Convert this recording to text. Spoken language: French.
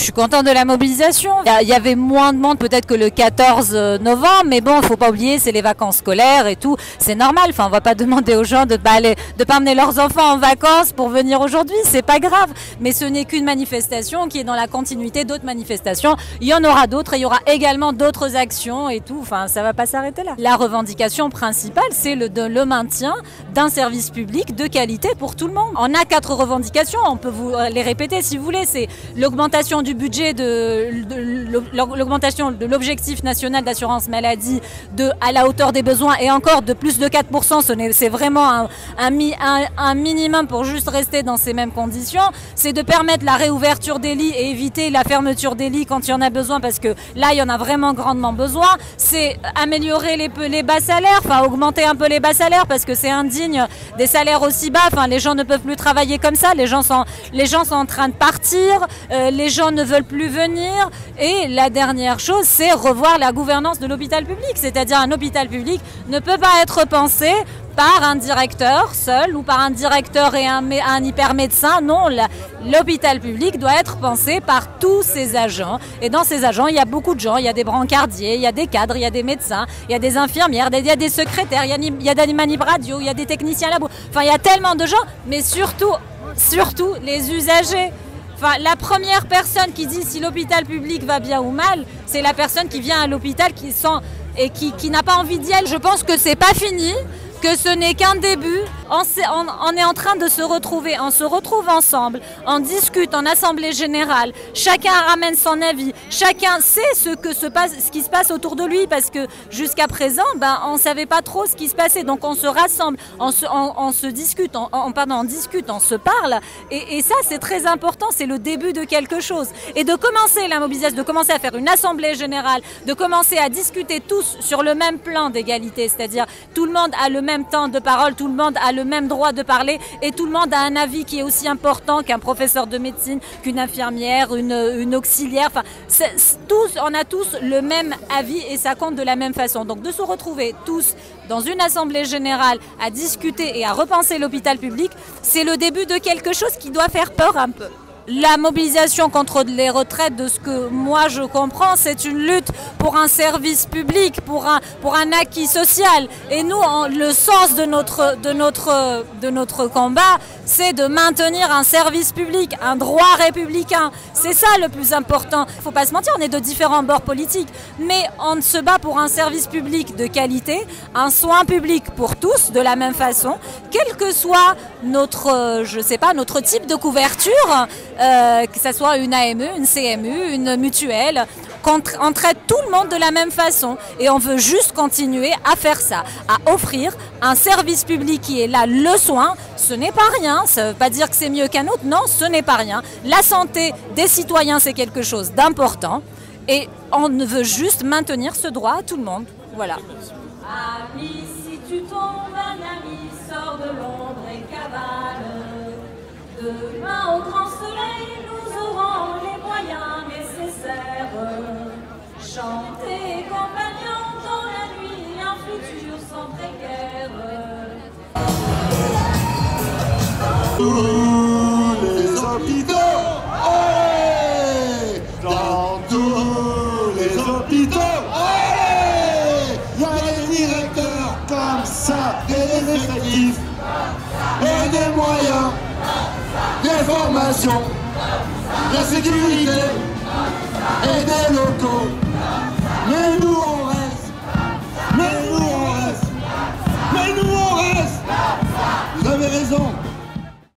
suis contente de la mobilisation. Il y avait moins de monde peut-être que le 14 novembre, mais bon, il ne faut pas oublier, c'est les vacances scolaires et tout. C'est normal, enfin, on ne va pas demander aux gens de pas amener leurs enfants en vacances pour venir aujourd'hui, c'est pas grave. Mais ce n'est qu'une manifestation qui est dans la continuité d'autres manifestations. Il y en aura d'autres et il y aura également d'autres actions et tout. Enfin, ça ne va pas s'arrêter là. La revendication principale, c'est le maintien d'un service public de qualité pour tout le monde. On a 4 revendications, on peut vous les répéter si vous voulez. C'est l'augmentation du budget, l'augmentation de l'objectif national d'assurance maladie à la hauteur des besoins et encore de plus de 4%. C'est vraiment un minimum pour juste rester dans ces mêmes conditions. C'est de permettre la réouverture des lits et éviter la fermeture des lits quand il y en a besoin, parce que là, il y en a vraiment grandement besoin. C'est améliorer les bas salaires, enfin augmenter un peu les bas salaires, parce que c'est indigne des salaires aussi bas. Enfin, les gens ne peuvent plus travailler comme ça. Les gens sont en train de partir. Les gens ne veulent plus venir. Et la dernière chose, c'est revoir la gouvernance de l'hôpital public. C'est-à-dire un hôpital public ne peut pas être pensé par un directeur seul ou par un directeur et un hypermédecin. Non, l'hôpital public doit être pensé par tous ses agents. Et dans ces agents, il y a beaucoup de gens. Il y a des brancardiers, il y a des cadres, il y a des médecins, il y a des infirmières, il y a des secrétaires, il y a des manip radio, il y a des techniciens labo. Enfin, il y a tellement de gens, mais surtout les usagers. Enfin, la première personne qui dit si l'hôpital public va bien ou mal, c'est la personne qui vient à l'hôpital qui n'a pas envie d'y aller. Je pense que c'est pas fini, que ce n'est qu'un début. On est en train de se retrouver, on se retrouve ensemble, on discute en assemblée générale, chacun ramène son avis, chacun sait ce qui se passe autour de lui, parce que jusqu'à présent, on ne savait pas trop ce qui se passait. Donc on se rassemble, on se discute, on discute, on se parle, et ça c'est très important, c'est le début de quelque chose. Et de commencer la mobilisation, de commencer à faire une assemblée générale, de commencer à discuter tous sur le même plan d'égalité, c'est-à-dire tout le monde a le même temps de parole, tout le monde a le même droit de parler, et tout le monde a un avis qui est aussi important qu'un professeur de médecine, qu'une infirmière, une auxiliaire. Enfin, on a tous le même avis et ça compte de la même façon. Donc de se retrouver tous dans une assemblée générale à discuter et à repenser l'hôpital public, c'est le début de quelque chose qui doit faire peur un peu. La mobilisation contre les retraites, de ce que moi je comprends, c'est une lutte pour un service public, pour un acquis social. Et nous, le sens de notre combat, c'est de maintenir un service public, un droit républicain. C'est ça le plus important. Il ne faut pas se mentir, on est de différents bords politiques, mais on se bat pour un service public de qualité, un soin public pour tous, de la même façon, quel que soit notre type de couverture, que ce soit une AME, une CMU, une mutuelle, on traite tout le monde de la même façon. Et on veut juste continuer à faire ça, à offrir un service public qui est là, le soin. Ce n'est pas rien, ça ne veut pas dire que c'est mieux qu'un autre, non, ce n'est pas rien. La santé des citoyens, c'est quelque chose d'important. Et on veut juste maintenir ce droit à tout le monde. Voilà. Ami, si tu tombes, un ami, sors de l'ombre et cavale. Demain au grand soleil, nous aurons les moyens nécessaires. Chanter compagnons dans la nuit, un futur sans précaire. Tous les hôpitaux, hey, dans tous les hôpitaux, hey, y a des directeurs comme ça, et des effectifs, et des moyens, des formations, de sécurité, et des